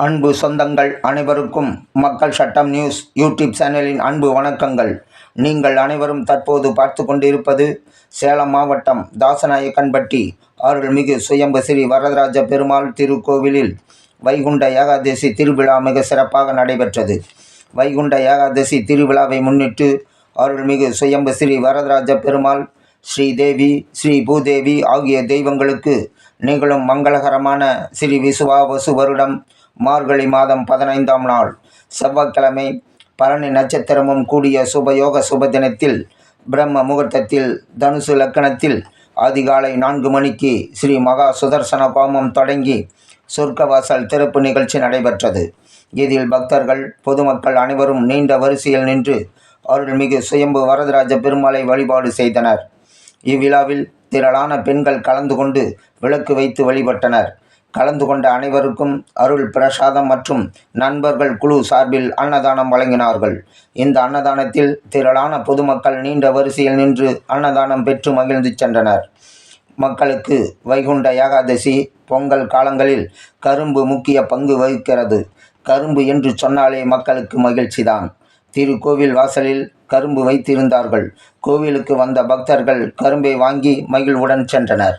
அன்பு சொந்தங்கள் அனைவருக்கும் மக்கள் சட்டம் நியூஸ் யூடியூப் சேனலின் அன்பு வணக்கங்கள். நீங்கள் அனைவரும் தற்போது பார்த்து கொண்டிருப்பது சேலம் மாவட்டம் தாசநாயக்கன்பட்டி அருள்மிகு சுயம்பு ஸ்ரீ வரதராஜ பெருமாள் திருக்கோவிலில் வைகுண்ட ஏகாதசி திருவிழா மிக சிறப்பாக நடைபெற்றது. வைகுண்ட ஏகாதசி திருவிழாவை முன்னிட்டு அருள்மிகு சுயம்பு ஸ்ரீ வரதராஜ பெருமாள், ஸ்ரீதேவி, ஸ்ரீ பூதேவி ஆகிய தெய்வங்களுக்கு நிகழும் மங்களகரமான ஸ்ரீ விசுவாவசு வருடம் மார்கழி மாதம் 15ஆம் நாள் செவ்வாய்க்கிழமை பரணி நட்சத்திரமும் கூடிய சுபயோக சுபதினத்தில் பிரம்ம முகூர்த்தத்தில் தனுசு லக்கணத்தில் அதிகாலை 4 மணிக்கு ஸ்ரீ மகா சுதர்சன ஹோமம் தொடங்கி சொர்க்கவாசல் திறப்பு நிகழ்ச்சி நடைபெற்றது. இதில் பக்தர்கள் பொதுமக்கள் அனைவரும் நீண்ட வரிசையில் நின்று அருள்மிகு சுயம்பு வரதராஜ பெருமாளை வழிபாடு செய்தனர். இவ்விழாவில் திரளான பெண்கள் கலந்து கொண்டு விளக்கு வைத்து வழிபட்டனர். கலந்து கொண்ட அனைவருக்கும் அருள் பிரசாதம் மற்றும் நண்பர்கள் குழு சார்பில் அன்னதானம் வழங்கினார்கள். இந்த அன்னதானத்தில் திரளான பொதுமக்கள் நீண்ட வரிசையில் நின்று அன்னதானம் பெற்று மகிழ்ந்து சென்றனர். மக்களுக்கு வைகுண்ட ஏகாதசி பொங்கல் காலங்களில் கரும்பு முக்கிய பங்கு வகிக்கிறது. கரும்பு என்று சொன்னாலே மக்களுக்கு மகிழ்ச்சிதான். திருக்கோவில் வாசலில் கரும்பு வைத்திருந்தார்கள். கோவிலுக்கு வந்த பக்தர்கள் கரும்பை வாங்கி மகிழ்வுடன் சென்றனர்.